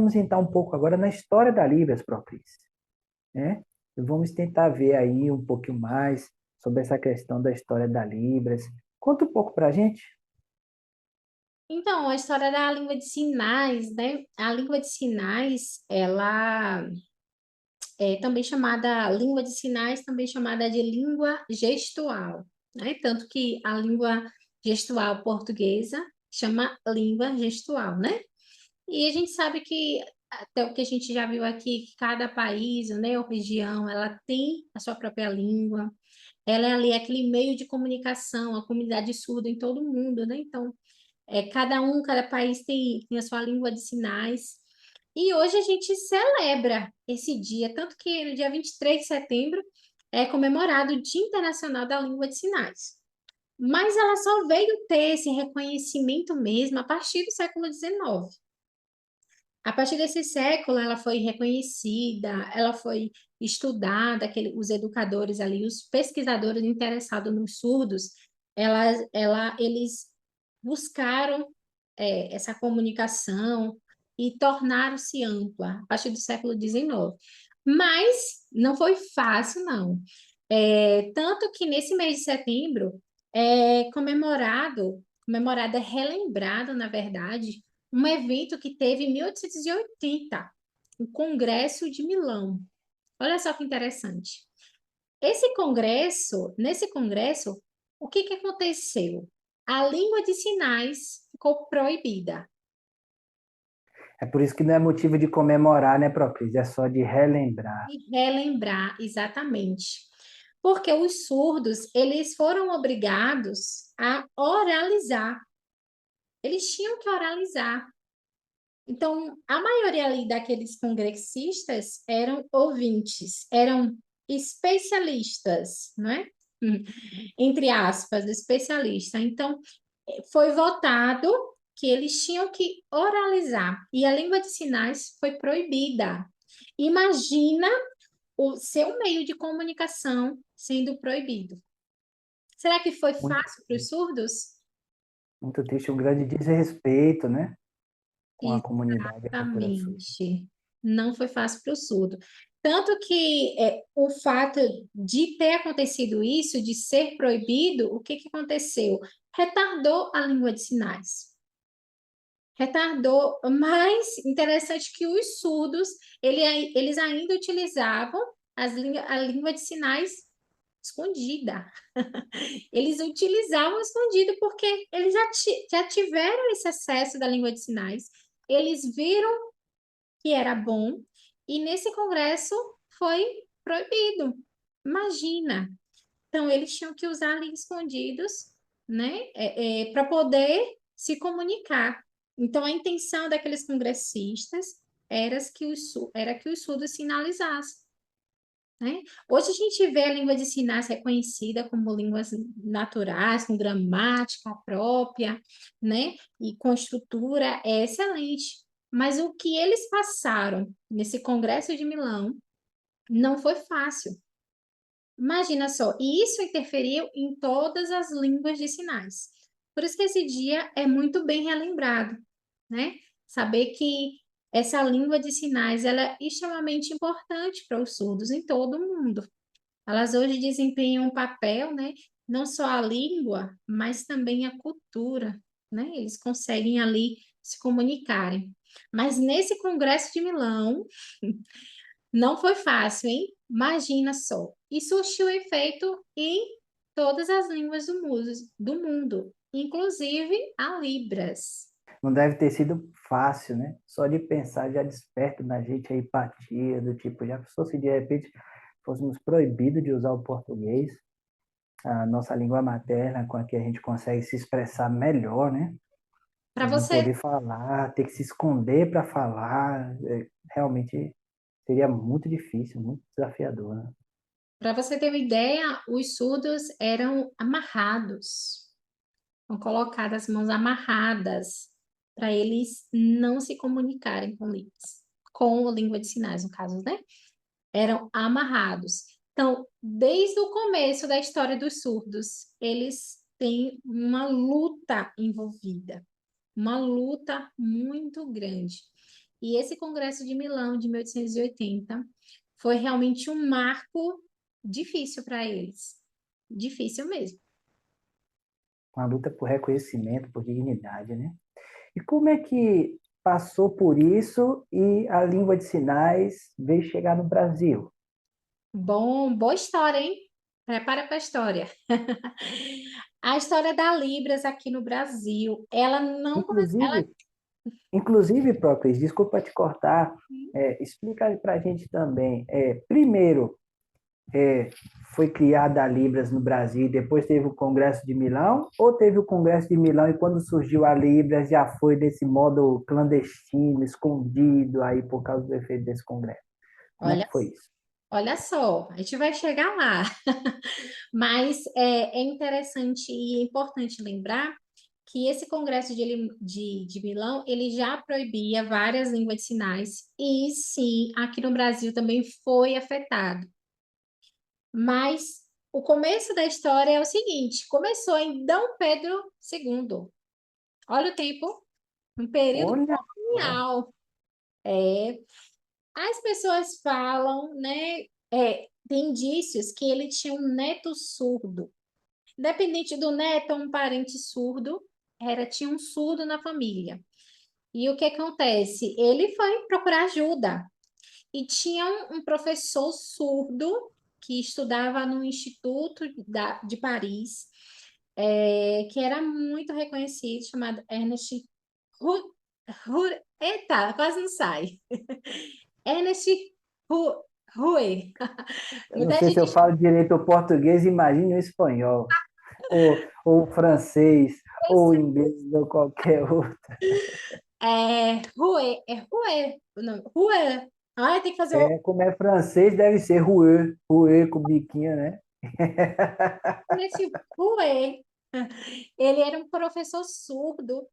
vamos entrar um pouco agora na história da Libras, Procris, né? E vamos tentar ver aí um pouquinho mais sobre essa questão da história da Libras. Conta um pouco para a gente. Então, a história da língua de sinais, né? A língua de sinais, ela é também chamada língua de sinais, também chamada de língua gestual, né? Tanto que a língua gestual portuguesa chama língua gestual, né? E a gente sabe que, até o que a gente já viu aqui, que cada país, né, ou região, ela tem a sua própria língua, ela é ali aquele meio de comunicação, a comunidade surda em todo o mundo, né? Então, cada país tem a sua língua de sinais. E hoje a gente celebra esse dia, tanto que no dia 23 de setembro é comemorado o Dia Internacional da Língua de Sinais. Mas ela só veio ter esse reconhecimento mesmo a partir do século XIX. A partir desse século, ela foi reconhecida, ela foi estudada, os educadores ali, os pesquisadores interessados nos surdos, eles buscaram essa comunicação e tornaram-se ampla a partir do século XIX. Mas não foi fácil, não. Tanto que nesse mês de setembro é comemorado, é relembrado, na verdade, um evento que teve em 1880, o Congresso de Milão. Olha só que interessante. Nesse congresso, o que que aconteceu? A língua de sinais ficou proibida. É por isso que não é motivo de comemorar, né, Procris? É só de relembrar. E relembrar exatamente. Porque os surdos, eles foram obrigados a oralizar. Eles tinham que oralizar. Então, a maioria ali daqueles congressistas eram ouvintes, eram especialistas, não é? Entre aspas, especialista. Então, foi votado que eles tinham que oralizar e a língua de sinais foi proibida. Imagina o seu meio de comunicação sendo proibido. Será que foi Muito, fácil para os surdos? muito triste, um grande desrespeito, né, com a comunidade e a cultura sul. Exatamente. Não foi fácil para o surdo. Tanto que o fato de ter acontecido isso, de ser proibido, o que que aconteceu? Retardou a língua de sinais. Retardou, mas interessante que os surdos, eles ainda utilizavam a língua de sinais escondida. Eles utilizavam escondido porque eles já tiveram esse acesso da língua de sinais, eles viram que era bom, e nesse congresso foi proibido. Imagina. Então, eles tinham que usar ali escondidos, né, para poder se comunicar. Então, a intenção daqueles congressistas era que os surdos sinalizassem, né? Hoje a gente vê a língua de sinais reconhecida como línguas naturais, com gramática própria, né? E com estrutura é excelente. Mas o que eles passaram nesse Congresso de Milão não foi fácil. Imagina só, e isso interferiu em todas as línguas de sinais. Por isso que esse dia é muito bem relembrado, né? Saber que essa língua de sinais ela é extremamente importante para os surdos em todo o mundo. Elas hoje desempenham um papel, né? Não só a língua, mas também a cultura, né? Eles conseguem ali se comunicarem. Mas nesse Congresso de Milão, não foi fácil, hein? Imagina só. E surtiu efeito em todas as línguas do mundo, inclusive a Libras. Não deve ter sido fácil, né? Só de pensar já desperta na gente a empatia, do tipo, já pensou se de repente fôssemos proibidos de usar o português, a nossa língua materna, com a que a gente consegue se expressar melhor, né? Para E não você, poder falar, ter que se esconder para falar, realmente seria muito difícil, muito desafiador, né? para você ter uma ideia, os surdos eram amarrados, são colocadas as mãos amarradas para eles não se comunicarem com a língua de sinais, no caso, né? Eram amarrados. Então, desde o começo da história dos surdos, eles têm uma luta envolvida, uma luta muito grande. E esse Congresso de Milão, de 1880, foi realmente um marco difícil para eles. Difícil mesmo. Uma luta por reconhecimento, por dignidade, né? E como é que passou por isso e a língua de sinais veio chegar no Brasil? Bom, boa história, hein? Prepara para a história. A história da Libras aqui no Brasil, ela não começou. Ela... Inclusive, Procris, desculpa te cortar, explica para a gente também. Primeiro, é, foi criada a Libras no Brasil e depois teve o Congresso de Milão, ou teve o Congresso de Milão e quando surgiu a Libras já foi desse modo clandestino, escondido aí por causa do efeito desse Congresso? Como é Olha, que foi isso? olha só, a gente vai chegar lá. Mas é interessante e é importante lembrar que esse Congresso de Milão, ele já proibia várias línguas de sinais, e sim, aqui no Brasil também foi afetado. Mas o começo da história é o seguinte: começou em Dom Pedro II. Olha o tempo, um período Olha só, colonial. É, as pessoas falam, né? Tem indícios que ele tinha um neto surdo. Independente do neto ou um parente surdo, tinha um surdo na família. E o que acontece? Ele foi procurar ajuda. E tinha um professor surdo que estudava no Instituto de Paris, que era muito reconhecido, chamado Ernest Eita, quase não sai. Ernest Rue. eu não Muita sei se eu gente falo direito o português, imagine o espanhol, ou o francês, ou o inglês, ou qualquer outro. Rue, o nome, Rue. Ah, tem que fazer o Como é francês, deve ser Rouet, Rouet com biquinho, né? Ernest Rue. Ele era um professor surdo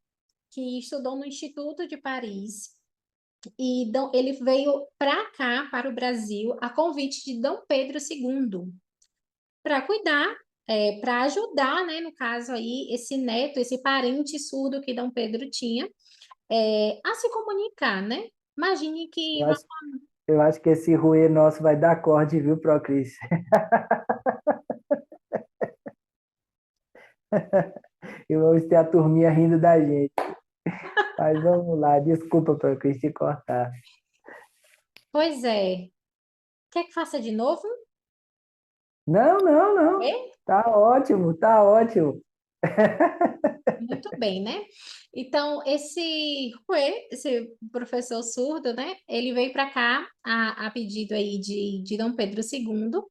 que estudou no Instituto de Paris. E ele veio para cá, para o Brasil, a convite de Dom Pedro II, para cuidar, para ajudar, né, no caso aí, esse neto, esse parente surdo que Dom Pedro tinha, a se comunicar, né? Imagine que Eu acho, eu acho que esse Rouet nosso vai dar corte, viu, Procris? E vamos ter a turminha rindo da gente. Mas vamos lá, desculpa, Procris, te cortar. Pois é. Quer que faça de novo? Não, não, não. É? Tá ótimo, tá ótimo. Muito bem, né? Então, esse professor surdo, né? Ele veio para cá a pedido aí de Dom Pedro II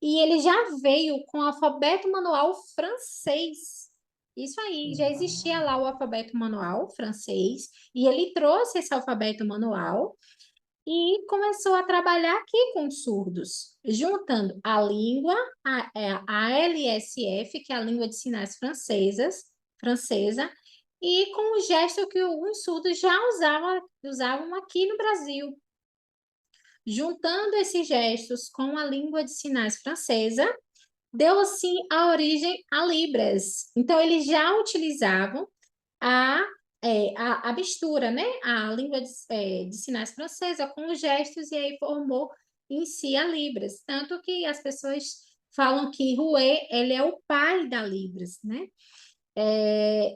e ele já veio com o alfabeto manual francês. Isso aí, já existia lá o alfabeto manual francês e ele trouxe esse alfabeto manual e começou a trabalhar aqui com surdos, juntando a língua, a LSF, que é a língua de sinais francesa, e com o gesto que os surdos já usavam aqui no Brasil. Juntando esses gestos com a língua de sinais francesa, deu assim a origem a Libras. Então, eles já utilizavam a, a mistura, né? A língua de sinais francesa com os gestos, e aí formou em si a Libras. Tanto que as pessoas falam que Rouet, ele é o pai da Libras, né?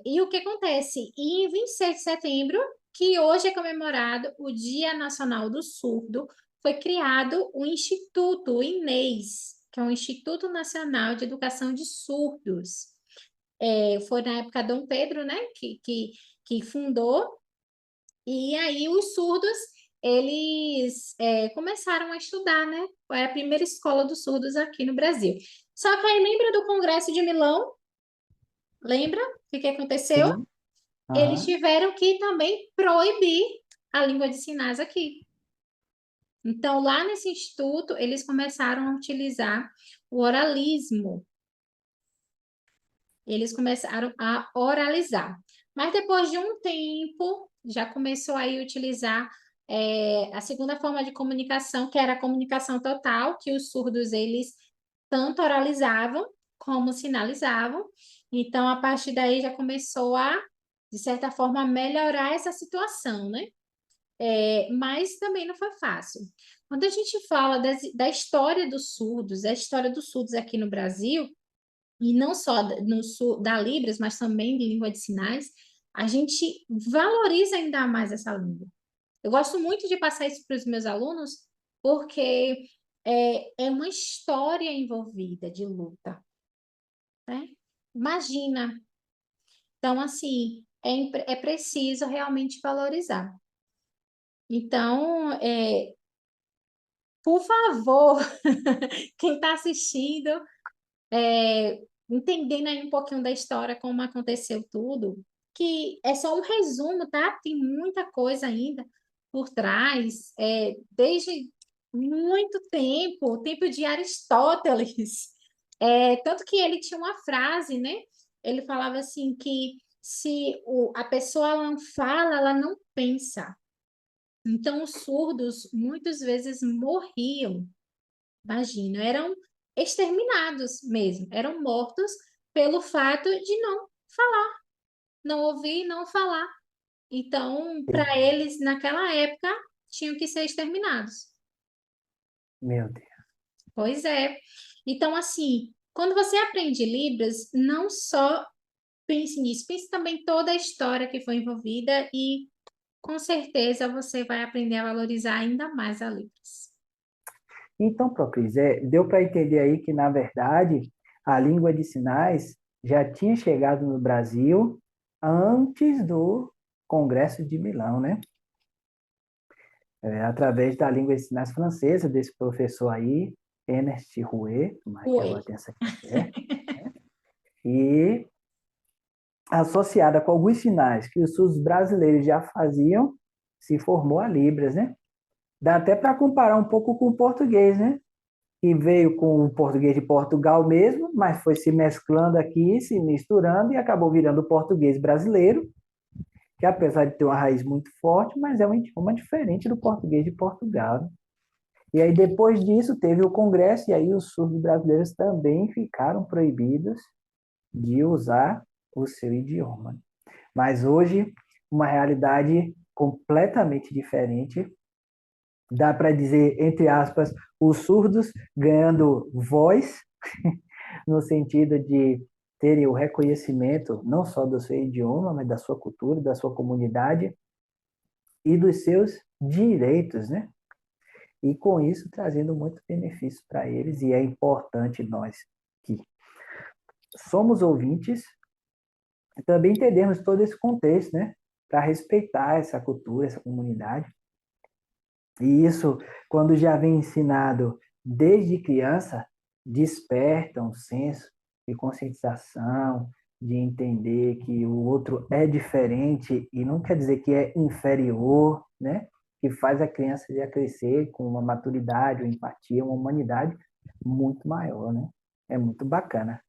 E o que acontece? E em 26 de setembro, que hoje é comemorado o Dia Nacional do Surdo, foi criado o Instituto, o INES, que é o Instituto Nacional de Educação de Surdos. Foi na época Dom Pedro, né, que fundou, e aí os surdos, eles começaram a estudar, né? Foi a primeira escola dos surdos aqui no Brasil. Só que aí lembra do Congresso de Milão? Lembra o que aconteceu? Sim. Eles Aham. tiveram que também proibir a língua de sinais aqui. Então, lá nesse instituto, eles começaram a utilizar o oralismo. Eles começaram a oralizar. Mas depois de um tempo, já começou aí a utilizar a segunda forma de comunicação, que era a comunicação total, que os surdos, eles tanto oralizavam como sinalizavam. Então, a partir daí já começou a, de certa forma, melhorar essa situação, né? mas também não foi fácil. Quando a gente fala da história dos surdos, a história dos surdos aqui no Brasil, e não só da Libras, mas também de língua de sinais, a gente valoriza ainda mais essa língua. Eu gosto muito de passar isso para os meus alunos, porque é uma história envolvida de luta, né? Imagina. Então, assim, é preciso realmente valorizar. Então, por favor, quem está assistindo, entendendo aí um pouquinho da história, como aconteceu tudo, que é só um resumo, tá? Tem muita coisa ainda por trás, desde muito tempo, o tempo de Aristóteles. Tanto que ele tinha uma frase, né? Ele falava assim que se a pessoa não fala, ela não pensa. Então, os surdos muitas vezes morriam, imagina, eram exterminados mesmo, eram mortos pelo fato de não falar, não ouvir, não falar. Então, para eles, naquela época, tinham que ser exterminados. Meu Deus. Pois é. Então, assim, quando você aprende Libras, não só pense nisso, pense também toda a história que foi envolvida e, com certeza, você vai aprender a valorizar ainda mais a Libras. Então, Procris, deu para entender aí que, na verdade, a língua de sinais já tinha chegado no Brasil antes do Congresso de Milão, né? Através da língua de sinais francesa, desse professor aí, Ernest Rouet, tomara que agora Foi. tenha essa aqui certo, e associada com alguns sinais que os SUS brasileiros já faziam, se formou a Libras, né? Dá até para comparar um pouco com o português, né? Que veio com o português de Portugal mesmo, mas foi se mesclando aqui, se misturando e acabou virando o português brasileiro, que apesar de ter uma raiz muito forte, mas é um idioma diferente do português de Portugal, né? E aí depois disso teve o Congresso e aí os surdos brasileiros também ficaram proibidos de usar o seu idioma. Mas hoje, uma realidade completamente diferente. Dá para dizer, entre aspas, os surdos ganhando voz, no sentido de terem o reconhecimento não só do seu idioma, mas da sua cultura, da sua comunidade e dos seus direitos, né? E com isso trazendo muito benefício para eles, e é importante nós que somos ouvintes também entendermos todo esse contexto, né? Para respeitar essa cultura, essa comunidade. E isso, quando já vem ensinado desde criança, desperta um senso de conscientização, de entender que o outro é diferente e não quer dizer que é inferior, né? Que faz a criança já crescer com uma maturidade, uma empatia, uma humanidade muito maior, né? É muito bacana.